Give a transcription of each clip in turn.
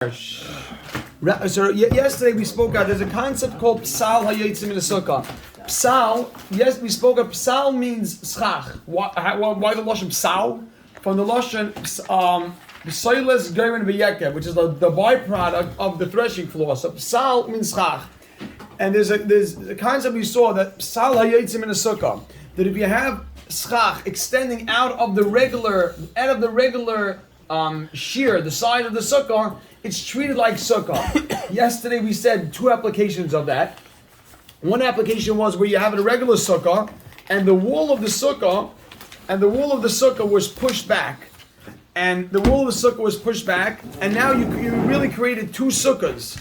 So yesterday we spoke out. There's a concept called psal hayotzim in the sukkah. Psal, yes, we spoke of psal means schach. Why the lashon psal? From the lashon psoiles gerin b'yekeh, which is the byproduct of the threshing floor. So psal means schach. And there's a concept we saw that psal hayotzim in the sukkah. That if you have schach extending out of the regular shear, the side of the sukkah, it's treated like sukkah. Yesterday we said two applications of that. One application was where you have a regular sukkah, and the wall of the sukkah was pushed back. And the wall of the sukkah was pushed back, and now you really created two sukkahs.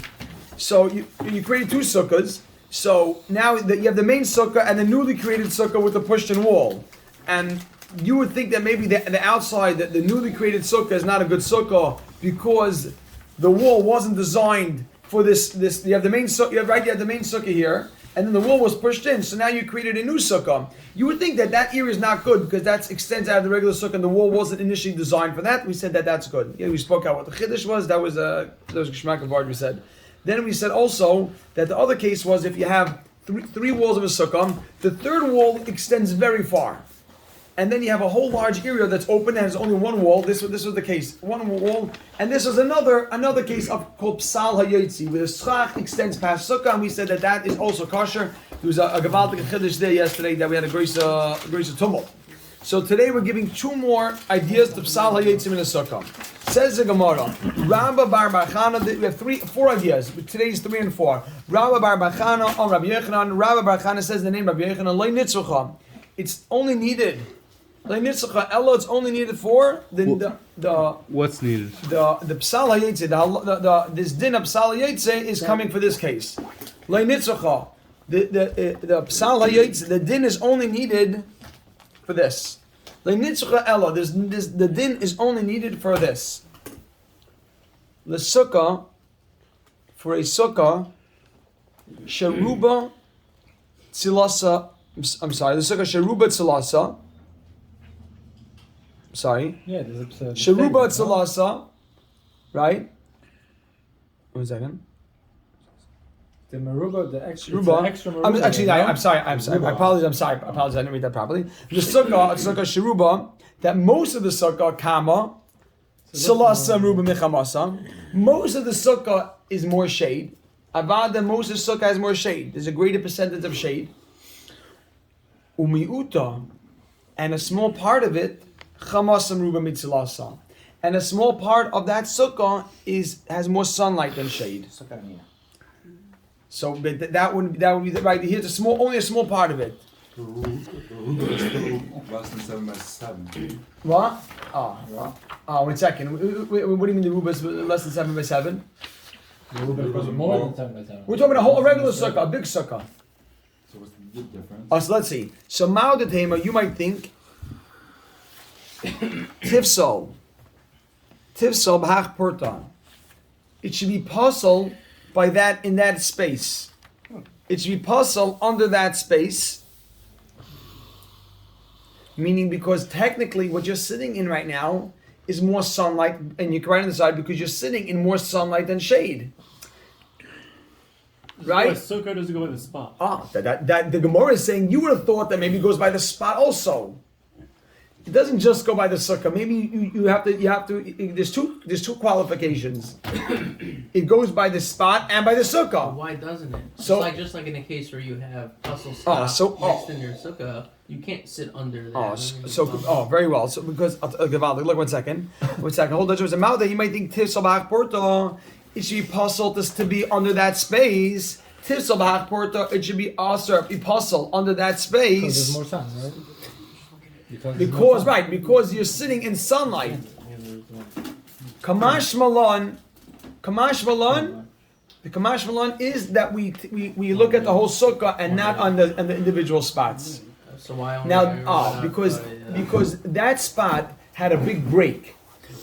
So you created two sukkahs. So now that you have the main sukkah and the newly created sukkah with the pushed-in wall. And you would think that maybe the outside, the newly created sukkah is not a good sukkah because the wall wasn't designed for this. You have the main sukkah, you have the main sukkah here, and then the wall was pushed in. So now you created a new sukkah. You would think that area is not good because that extends out of the regular sukkah, and the wall wasn't initially designed for that. We said that that's good. Yeah, we spoke out what the chiddush was. That was Geshmak of we said. Then we said also that the other case was if you have three walls of a sukkah, the third wall extends very far. And then you have a whole large area that's open and has only one wall. This was the case, one wall. And this was another case of called psal hayotzi, where the schach extends past sukkah, and we said that is also kosher. There was a gewaltige chiddush there yesterday that we had a great tumult. So today we're giving two more ideas to psal hayotzi in the sukkah. Says the Gemara, Rabba bar Chana. We have four ideas. Today's 3 and 4. Rabba bar Chana on Rabbi Yochanan. Rabba bar Chana says the name Rabbi Yochanan. Lo nitzrucha. It's only needed. It's only needed for the what's needed? The psal hayotze. This din of psal hayotze is coming for this case. The psal hayotze. The din is only needed for this. The din is only needed for this. The sukkah, for a sukkah, sharuba tzilasa. I'm sorry. The sukkah sharuba tzilasa. Sorry. Yeah, there's a Sharuba Tzalasa, right? 1 second. The Maruba, the extra Maruba. I'm sorry. I apologize. I didn't read that properly. The sukkah Sharuba, that most of the sukkah kama Tzalasa Maruba Mechamasa. Most of the sukkah is more shade. Avada, most of the sukkah has more shade. There's a greater percentage of shade. Umiuta, and a small part of it. And a small part of that sukkah has more sunlight than shade. So that would be right. Here's only a small part of it. The Ruba is still less than 7 by 7. What? 1 second. What do you mean the Ruba is less than 7 by 7? The Ruba is more than 7 by 7. We're talking a regular sukkah, a big sukkah. So what's the big difference? So let's see. So Ma'odetema, you might think. Tifsol b'hach porta. It should be puzzled by that in that space. It should be puzzled under that space. Meaning because technically what you're sitting in right now is more sunlight, and you're right on the side because you're sitting in more sunlight than shade. Right? So sukkah doesn't go by the spot. That the Gemara is saying you would have thought that maybe it goes by the spot also. It doesn't just go by the sukkah. Maybe you have to. There's two qualifications. It goes by the spot and by the sukkah. Why doesn't it? So just like in a case where you have puzzle stuff next in your sukkah, you can't sit under that. Very well. So because look 1 second. Hold on. There's a mouth that you might think tifsal b'hach porta. It should be puzzled to be under that space. Tifsal b'hach porta. It should be also be puzzled under that space. Because there's more sun, right? Because you're sitting in sunlight. Kamash Malon, the Kamash Malon is that we look at the whole sukkah and not on the individual spots. So why now? Because that spot had a big break.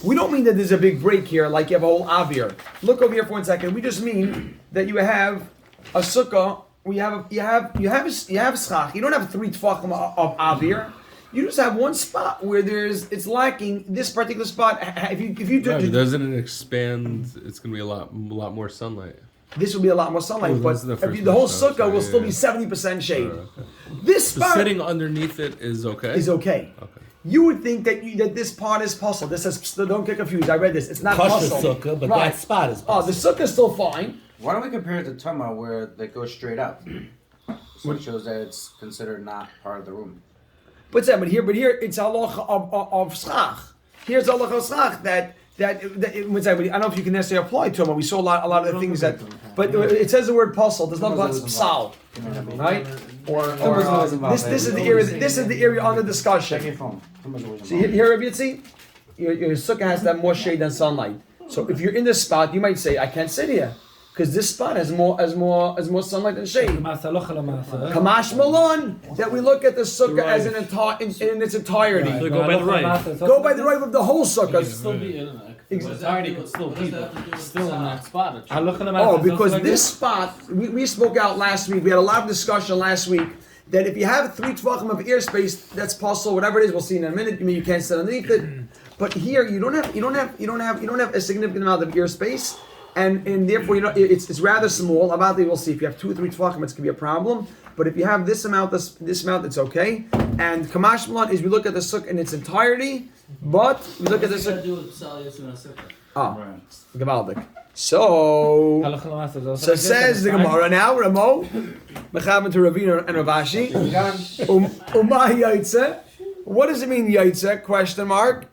We don't mean that there's a big break here, like you have a whole avir. Look over here for 1 second. We just mean that you have a sukkah. You have schach. You don't have 3 tefachim of avir. You just have one spot where it's lacking this particular spot. If you Right, but doesn't it expand? It's going to be a lot more sunlight. this will be a lot more sunlight, Oh, but this is the first the whole one, sukkah will yeah, still yeah. be 70% shade. Oh, okay. This So spot sitting underneath it is okay. is okay. Okay. You would think that this part is puzzle. This is don't get confused. I read this. It's not Kosher puzzle. sukkah, but Right. that spot is Oh, the sukkah is still fine. Why don't we compare it to Tuma where they go straight up? So it shows that it's considered not part of the room. What's that? But here it's halacha of schach. Here's halacha of schach that what's that? I don't know if you can necessarily apply to them. We saw a lot of the things that, but it says the word puzzle. There's not about psal, right? Or this is the area. This is the area under discussion. Check your phone. See here, Rabbi Yitzi, your sukkah has to have more shade than sunlight. So if you're in this spot, you might say, I can't sit here because this spot has more sunlight than shade. Kamash Malon, that we look at the sukkah as in its entirety. Right. Go by the right. Go by the right of the whole sukkah. Still be in entirety could still be still in that spot. Oh, because this spot, we spoke out last week. We had a lot of discussion last week that if you have 3 tvachim of airspace, that's possible. Whatever it is, we'll see in a minute. You can't sit underneath it. But here, you don't have a significant amount of airspace, and therefore it's rather small. About we'll see if you have 2 or 3 tvachim, it's gonna be a problem. But if you have this amount, it's okay. And Kamash Malon is we look at the sukkah in its entirety, but we look at the sukkah. Gavaldik. So says the Gemara now, Ramo, Mechavan to Ravina and Ravashi. Umay Yaitse. What does it mean, Yaitse? Question mark.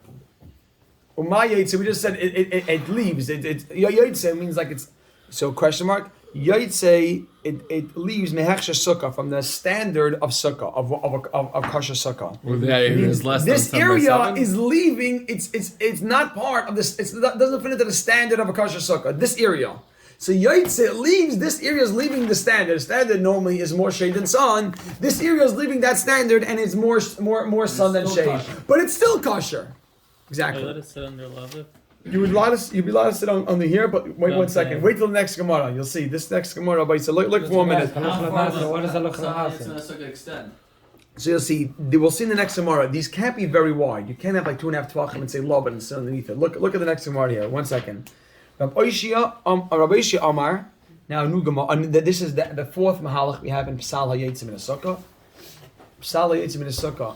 Umay Yaitse. We just said it leaves. Yaitse means like it's. So question mark. Yaitse it leaves mehechsha sukkah from the standard of sukkah of kosher sukkah. Well, the area is less This than 10 by area 7? is leaving. It's not part of this. It doesn't fit into the standard of a kosher sukkah. This area. So Yaitse leaves. This area is leaving the standard. The standard normally is more shade than sun. This area is leaving that standard, and it's more sun than shade. But it's still kosher. Exactly. Let it sit under love. You'd be allowed to sit on the here, but wait one second. Wait till the next Gemara. You'll see this next Gemara. But so look for 1 minute. What is extend? So you'll see. We'll see in the next Gemara. These can't be very wide. You can't have like 2.5 tvachim and say lob and sit underneath it. Look at the next Gemara here. 1 second. Rabbi Oishia Amar. Now new Gemara. This is the 4th mahalach we have in Psal HaYetzim in a sukkah. Psal HaYetzim in a sukkah.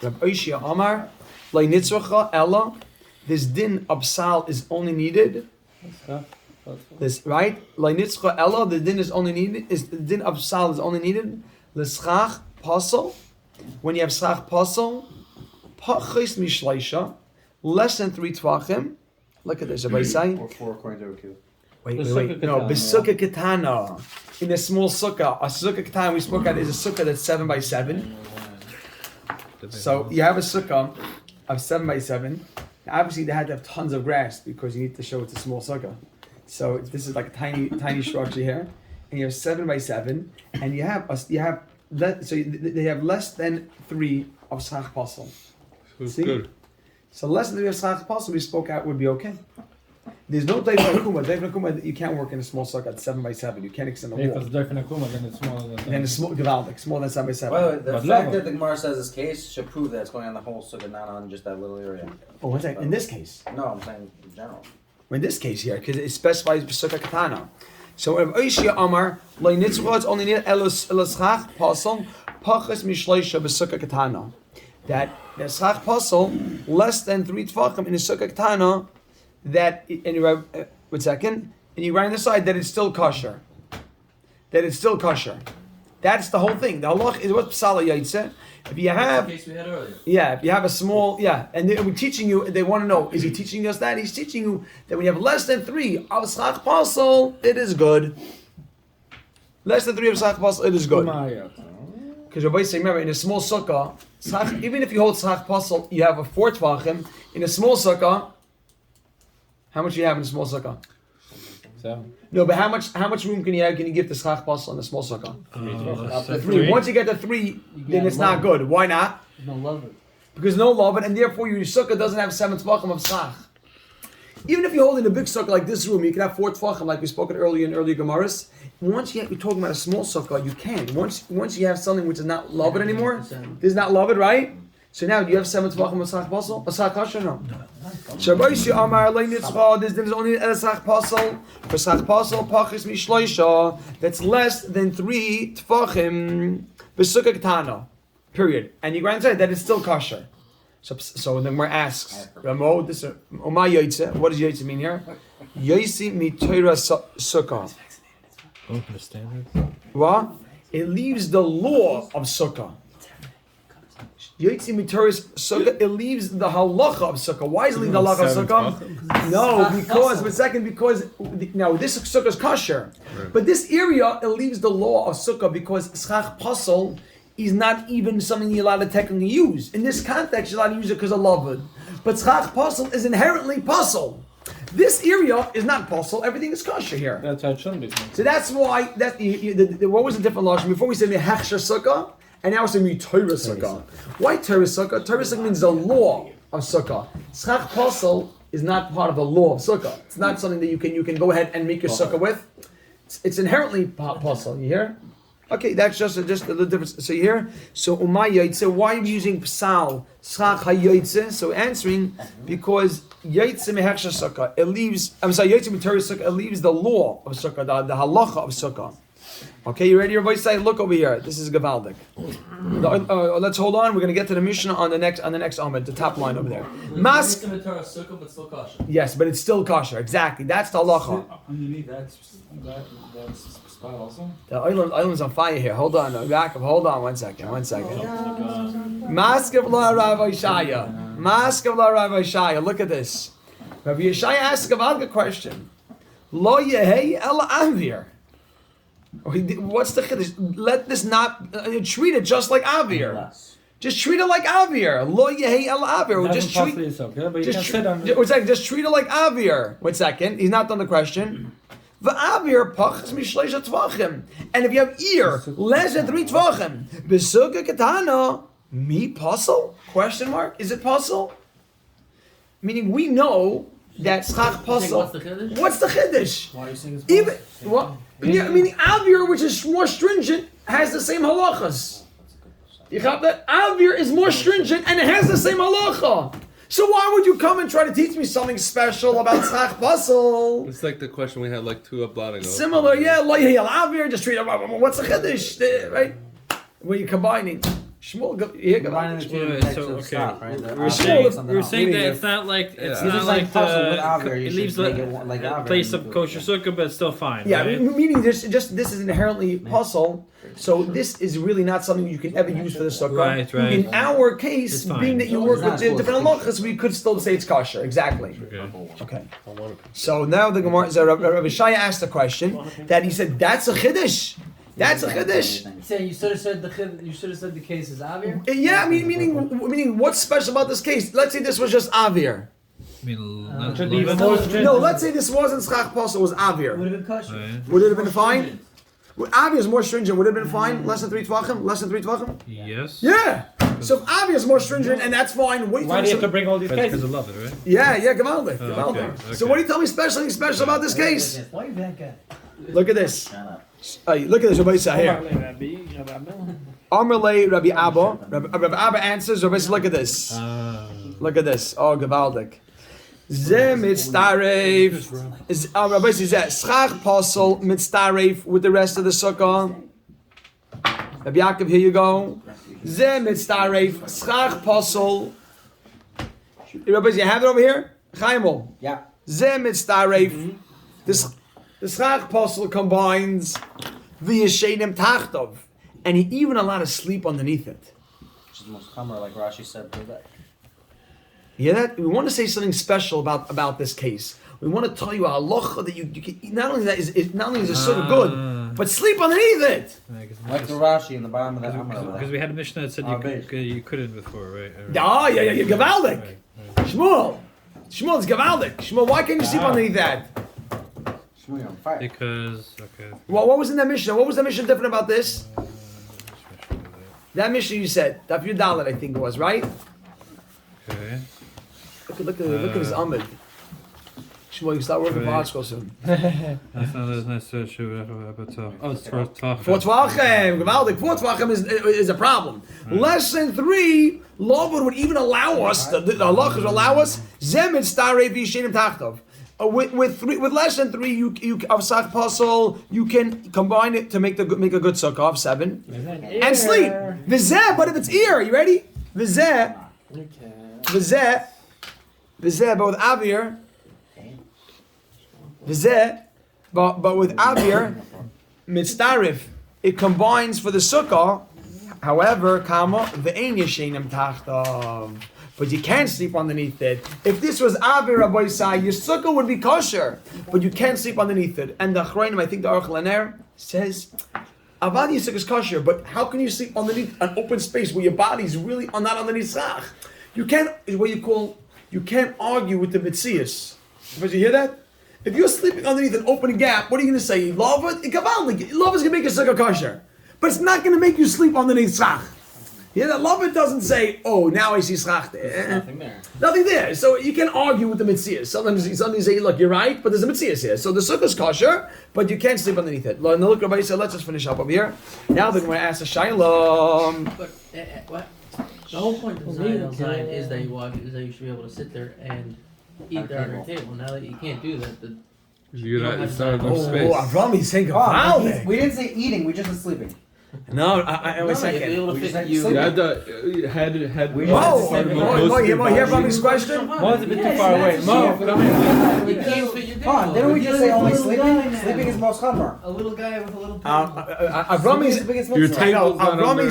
Rabbi Oishia Amar. Lei nitzracha ella. This din of psal is only needed. This right? Leinitzcha ella. The din is only needed. The din of psal is only needed. L'schach pasal. When you have schach pasal, pachis mishleisha, less than 3 tvachim. Look at this. Everybody say. Or 4 according to Akil. Wait. No, besukah ketana. In a small sukkah, a sukkah ketana we spoke at is a sukkah that's 7 by 7. So you have a sukkah of 7 by 7. Obviously, they had to have tons of grass because you need to show it's a small sukkah. So this is like a tiny structure here, and you have 7 by 7, and they have less than 3 of schach pasal. See? Good. So less than 3 of schach pasal we spoke out would be okay. There's no Dayv Nakuma. Dayv Nakuma, you can't work in a small sukkah at 7 by 7. You can't extend the wall. If it's different Akuma, then it's smaller than And it's small, Gavaldik, smaller than 7 by 7. By the way, the But fact level. that the Gemara says this case should prove that it's going on the whole sukkah, not on just that little area. Oh, one second. In this case. No, I'm saying in general. In this case here, because it specifies Besukah Katana. So if Oishia Amar, Lei Nitzvah, it's only needed Eloschach Pasal, Pachas Mishleisha Besukah Katana. That the Schach Pasal, less than 3 tvachim in the Sukkah Katana, that, and you write, 1 second, and you write on the side that it's still kosher. That it's still kosher. That's the whole thing. The halach is what Psala Yaitse. If you have, The case we had earlier. if you have a small, and we're teaching you, they want to know, is he teaching us that? He's teaching you that when you have less than 3 of Schach Pasal, it is good. Less than 3 of Schach Pasal, it is good. Because Rabbi say, remember, in a small sukkah, even if you hold Schach Pasal, you have a 4 tvachim. In a small sukkah, how much do you have in a small sukkah? 7. No, but how much room can you have? Can you give the Schach Pasal in a small sukkah? 3. Once you get to 3, then it's not good. Why not? No love it. Because no love it, and therefore your sukkah doesn't have 7 tvachim of Schach. Even if you're holding a big sukkah like this room, you can have 4 tvachim, like we spoke earlier in earlier Gemaras. Once you're talking about a small sukkah, you can. Once you have something which is not love it anymore, this is not love it, right? So now, do you have 7 tvachim Masach Pasal? Masach Kasher? No. Shabbaishi Amar Lein Nitzcha, there's only a Masach Pasal. For Masach Pasal, Pachis Mishloisha, that's less than 3 tvachim, B'sukkah Ketana. Period. And you grant that it's still kosher. So then we're asks, Ramo, this Oma Yaitse, what does Yaitse mean here? Yaitse mi Torah Sukkah. Oh, the standards. What? It leaves the law of Sukkah. Yaitse mi Torah Sukkah, it leaves the halacha of Sukkah. Why is it leaving the halacha of Sukkah? No, because now this Sukkah is kosher. Right. But this area, it leaves the law of Sukkah because Schach Pasal is not even something you're allowed to technically use. In this context, you're allowed to use it because of Lavud. But Schach Pasal is inherently Pasal. This area is not Pasal, everything is kosher here. That's how it shouldn't be. So that's why, what was the different lashon? Before we said Mehechsher Sukkah, and now we're saying Torah Sukkah. Why Torah Sukkah? Torah Sukkah means the law of Sukkah. Schach Pasal is not part of the law of Sukkah. It's not something that you can go ahead and make your Sukkah with. It's inherently Pasal, you hear? Okay, that's just the difference. So here, so Umay Yaitse, why are you using Psal, Schach HaYaitse? So answering, because Yaitse Mehechsher Sukkah, it leaves, Yaitse M'Torah Sukkah, it leaves the law of Sukkah, the halacha of Sukkah. Okay, you ready? Everybody say, look over here. This is Gavaldik. Let's hold on. We're going to get to the Mishnah on the next Amud, the top line over there. Mas. Sukkah, but still kosher. Yes, but it's still kosher. Exactly. That's the halacha. Underneath that's spot also. The island's on fire here. Hold on, Yaakov. Hold on 1 second. 1 second. Maskav la Rav Ishaya. Maskav la Rav Ishaya. Look at this. Rav Yeshaya asks a Gavaldik question. Lo yehei el avir. What's the chiddush? Let this not treat it just like avir. Just treat it like avir. Lo yehei el avir. Just treat. Just treat it like avir. 1 second. He's not done the question. V'avir pachas mishleisha tvachim. And if you have ear less than 3 tvachim, b'sukkah ketana mi pasal? Question mark. Is it pasal? Meaning we know that schach pasal. What's the chiddush? Why are you saying it's Even what? Yeah, meaning Avir, which is more stringent, has the same halachas. You got that? Avir is more stringent and it has the same halacha. So why would you come and try to teach me something special about Tzach Basel? It's like the question we had like 2 ablot ago. Similar, yeah. Avir, just treat it. What's the chiddush, right? When you're combining. Shmuel, Combining the two types of stuff, right? We were saying that it's not like it leaves the place of kosher sukkah, but it's still fine. Yeah, right? meaning this is inherently puzzle. So this is really not something you can ever use for the sukkah. Right. In our case, being that you work with different halachas, we could still say it's kosher. Exactly. Okay. So now the Gemara, Rav Shaya asked a question that he said that's a chiddush. That's a chiddush. So you should have said the case is avir. Yeah, meaning what's special about this case? Let's say this was just avir. No, let's say this wasn't schach pasal, it was avir. Would have been kosher. Would it have been fine? Avir is more stringent. Would it have been fine? Less than 3 tvachim? Less than 3 tvachim? Yes. Yeah. So if avir is more stringent, and that's fine. Why do you have to bring all these cases? Because I love it, right? Yeah, Gavaldik. Okay. So what do you tell me special about this case? Why are you that guy? Look at this. Look at this. Rabbi say here. Amarle Rabbi Abba. Rabbi Abba answers. Rabbi says, look at this. Look at this. Oh, Gavaldik. Ze mitztaref. Rabbi says that schach pasal mitztaref with the rest of the sukkah. Rabbi Yaakov, here you go. Ze mitztaref schach pasal. Rabbi, you have it over here. Chaimol. Yeah. Ze mitztaref. The schach pasal combines the yeshenim tachtov, and he even allowed to sleep underneath it. Which is the most common, like Rashi said. You hear that? We want to say something special about this case. We want to tell you a halacha that you can, not only that is not only is it sort of good, but sleep underneath it. Like the Rashi in the bottom of that Because we had a Mishnah that said you couldn't before, right? Yeah, Gavaldik. Right. Shmuel, it's Gavaldik. Shmuel, why can't you sleep underneath that? Shmuel on fire. Because Well, what was in that Mishnah? What was the Mishnah different about this? That Mishnah you said, Daf Yudalet, I think it was, right? Okay. Look at his Amud. Shmuel, you start working for art school soon. That's not as nice to talk. Oh, it's for talk. Four Tvachim, gewaldig. Four Tvachim is a problem. Lesson 3, Laban would even allow us, the halachas would allow us, Zem and Starei V'Yishenim Tachtov. With lesson 3, you of Sach Puzzle, you can combine it to make a good sukkah of 7 and sleep. V'zeh, but if it's ear, you ready? V'zeh, but with Avir, V'zeh, but with Avir, Mitzdarif, it combines for the sukkah. However, kama ve'ein yeshenim tachtav. But you can't sleep underneath it. If this was Avir Rabbi Yisai, your sukkah would be kosher, but you can't sleep underneath it. And the Achrayim, I think the Aruch Laner says, Avad Yisuk is kosher, but how can you sleep underneath an open space where your body's really not underneath Sach? You can't, you can't argue with the Mitzias. Did you hear that? If you're sleeping underneath an open gap, what are you going to say? Love it? Love is going to make your sukkah kosher. But it's not going to make you sleep underneath Sach. Yeah, that love it doesn't say, oh, now I see Sach there. There's nothing there. Nothing there. So you can argue with the Mitzias. Sometimes you say, look, you're right, but there's a Mitzias here. So the sukkah's kosher, but you can't sleep underneath it. Look, Rabbi said, let's just finish up over here. Now they're going to ask a Shailom. But what? The whole point of Zion is that you should be able to sit there and eat there on your table. Now that you can't do that, It's not enough space. Avrami's saying we didn't say eating, we just said sleeping. No, I was you'll be saying. able to fit said you. sleep. You want to hear Avrami's question? Mo's a bit too far away. Mo, You can't fit your Come on, didn't we just say only sleeping? Sleeping is most chamor. A little guy with a little. Avrami is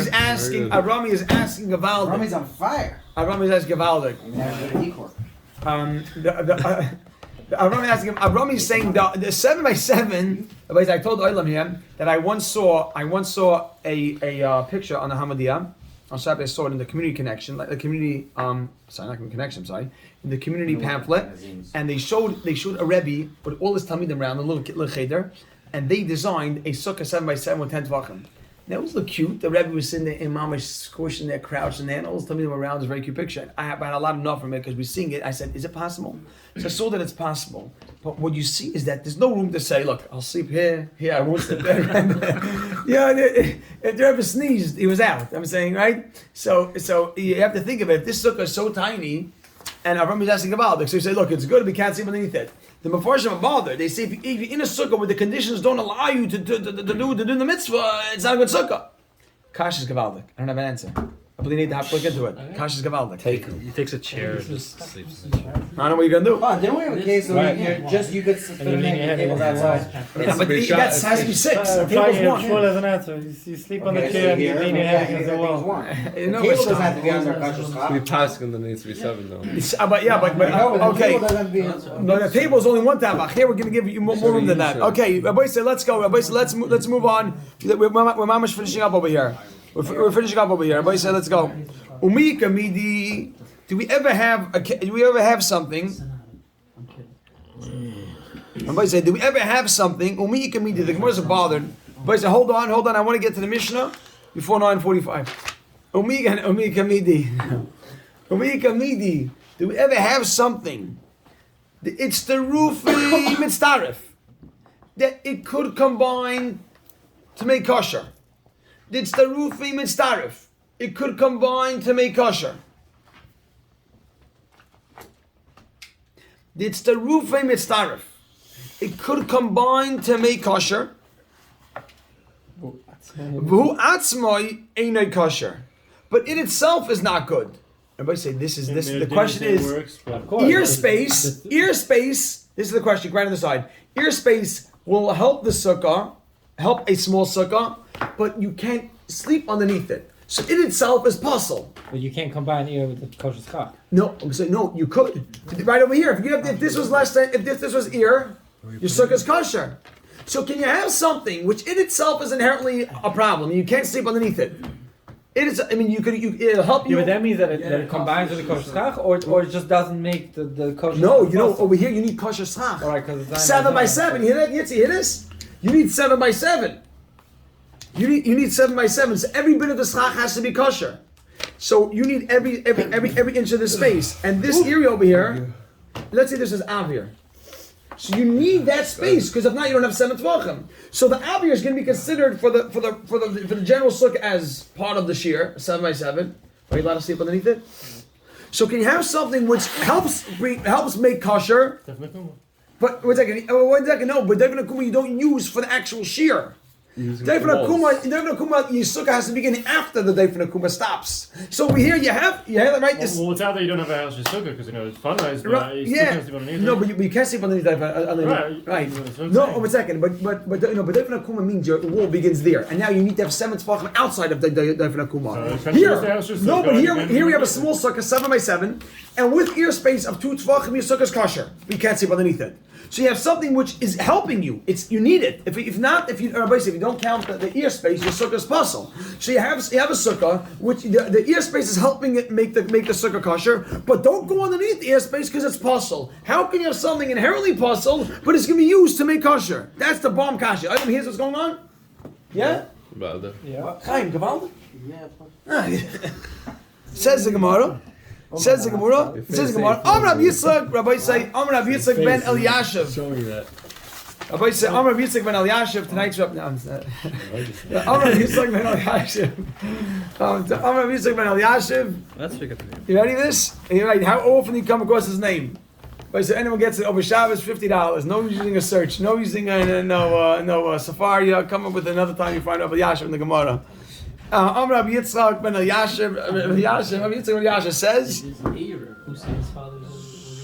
asking. Avrami is asking Gavaldik. Rami's on fire. Avrami is asking Gavaldik. Avrami is asking him. Avrami is saying the 7x7. I told Olam here that I once saw a picture on the Hamadiyah. On Saturday, I saw it in the community connection, like the community. Not community connection. In the community pamphlet, and they showed a Rebbe with all his talmidim around, a little cheder, and they designed a sukkah 7x7 with 10 tvachim. That was look cute. The Rebbe was sitting there in Mamash squishing there, crouching there, and all his talmidim around. It was a very cute picture. I had a lot of enough from it because we're seeing it. I said, "Is it possible?" So I saw that it's possible. But what you see is that there's no room to say, "Look, I'll sleep here. Here, I won't sleep there." If the Rebbe sneezed, he was out. I'm saying, right? So you have to think of it. If this sukkah is so tiny, and Avram is asking about it, so you say, "Look, it's good. We can't sleep underneath it." The Mefarshim are bothered. They say if you're in a sukkah where the conditions don't allow you to do the mitzvah, it's not a good sukkah. Kash is gavaldik. I don't have an answer. I believe you need to have to look into it. Kash is gavaldik. he takes a chair and just sleeps. I don't know what you're gonna do. Oh, didn't we have a case where you could fit in the table that size? Yeah, but that has to be 6. The table's 1. Shmuel has an answer. You sleep on the chair and you lean your head against the wall. No, The table doesn't have to be under Kashrus We Chaf. pass in the needs to be 7 though. Okay. No, the table is only 1 tabach. Here we're going to give you more room than that. Okay, Rabbi said, let's go. Rabbi said, let's move on. We're mamash finishing up over here. We're finishing up over here. Rabbi said, let's go. Umika midi. Do we ever have something? Rabbi said, do we ever have something? Umika midi. The Gemara is bothered. Rabbi said, hold on. I want to get to the Mishnah before 9:45. Umika midi. Umika midi. Do we ever have something? It's the Rufi Mitzdarif that it could combine to make kosher. It's the Rufi Mitzdarif. It could combine to make kosher. It's the Rufi Mitzdarif. It could combine to make kosher. V'hu atzmai einay kosher. But it itself is not good. Everybody say this. The question is ear space. This is the question. Right on the side. Ear space will help the sukkah, help a small sukkah, but you can't sleep underneath it. So it itself is puzzle. But you can't combine ear with the kosher schach. No, I'm saying no. You could right over here. If this was less than, if this was ear, your sukkah is kosher. So can you have something which in itself is inherently a problem? You can't sleep underneath it. It is. I mean, it'll help you. Yeah, but that means that it combines with the kosher schach, or it just doesn't make the kosher. No, schach possible. over here you need kosher schach. All right, because 7x7. You hear that? Yitzi, hear this? You need 7x7. You need 7x7. So every bit of the schach has to be kosher. So you need every inch of the space. And this area over here, let's say this is avir. So you need that space because if not, you don't have 7 tvachim. So the avir is going to be considered for the general sukkah as part of the shear, 7 by 7. Are you allowed to sleep underneath it? So can you have something which helps make kosher? But one second, no. But David Akuma you don't use for the actual shear. David Akuma, your sukkah has to begin after the David Akuma stops. So over here you have right this. Well, it's out there you don't have a house with sukkah because it's fundraised, but Right, you yeah. still can't sleep underneath. No, but you can't sleep underneath that. Right. No, one second. But David Akuma means your wall begins there, and now you need to have 7 tefachim outside of the David Akuma. Here we have a small sukkah, 7 by 7, and with ear space of 2 tefachim, your sukkah is kosher. You can't sleep underneath it. So you have something which is helping you. You need it. If you don't count the ear space, your sukkah is puzzle. So you have a sukkah which the ear space is helping it make the sukkah kosher, but don't go underneath the ear space because it's puzzle. How can you have something inherently puzzle, but it's going to be used to make kosher? That's the bomb kasha. Everyone hears what's going on? Yeah. Chaim, gewaldig? Yeah. Says the Gemara. Says the Gemara. Amr Yitzchak. Rabbi say Amr Yitzchak ben Eliashiv. Show me that. Rabbi say Amr Yitzchak ben Eliashiv. Tonight's up now. Amr Yitzchak ben Eliashiv. Amr Yitzchak ben Eliashiv. Let's pick up the name. You ready for this? You're right. How often do you come across his name? But so anyone gets it over Shabbos, $50. No using a search. No using no Safari. Come up with another time you find Rabbi Yashiv in the Gemara. Rabbi Yitzchak ben Eliashiv. Rabbi Yitzchak ben Eliashiv says.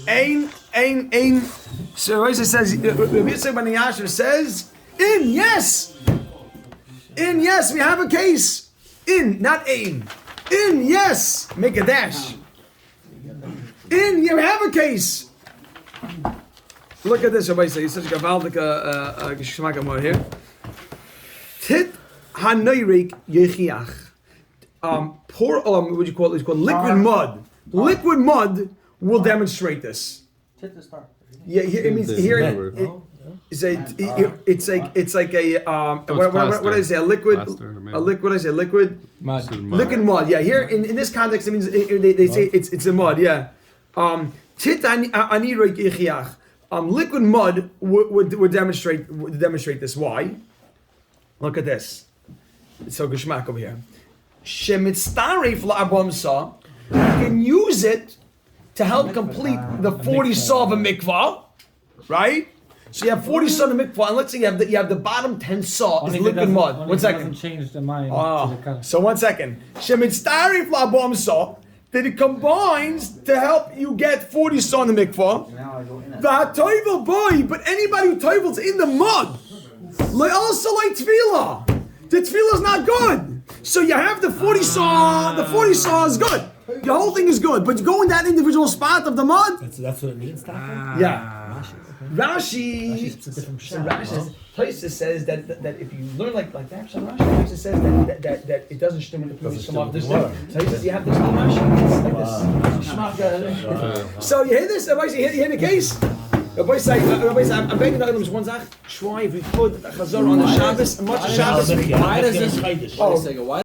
Ein. So Rabbi says. Rabbi Yitzchak ben Eliashiv says. Yes, we have a case. Not ein. Yes. Make a dash. We have a case. Look at this, Rabbi says. He's such a gavaldik geschmack over here. Tit hanoirik yechiach. Pour what would you call it? It's called liquid mud. Liquid mud will demonstrate this. Tit the star. Yeah, here, it means here. It's like a what is it? A liquid. What is it? Liquid mud. Yeah, here in this context, it means they say it's a mud. Yeah. Tit anirik yechiach. Liquid mud would demonstrate this. Why? Look at this. It's so geschmack over here. Shemitztarif la'abamsa. You can use it to help complete the 40 saw of a mikvah, right? So you have 40 saw of a mikvah, and let's say you have the bottom 10 saw is liquid mud. 1 second. Change the mind. So 1 second. Shemitztarif la'abamsa. That it combines to help you get 40 saw in the mikvah. V'hatoivel boy, but anybody who toivels in the mud, also like tefillah. The tefillah is not good. So you have the 40 saw. The 40 saw is good. The whole thing is good, but go in that individual spot of the mud. That's what it means. Yeah. Rashi. Rashi says that if you learn like that, Rashi says that it doesn't stem with the previous off this thing. So he says you have this little Rashi. So you hear this? Everybody you hear the case? Rabbi say, I'm begging the items one zach. Try if we put a chazor on the Shabbos, much Shabbos. Why does this?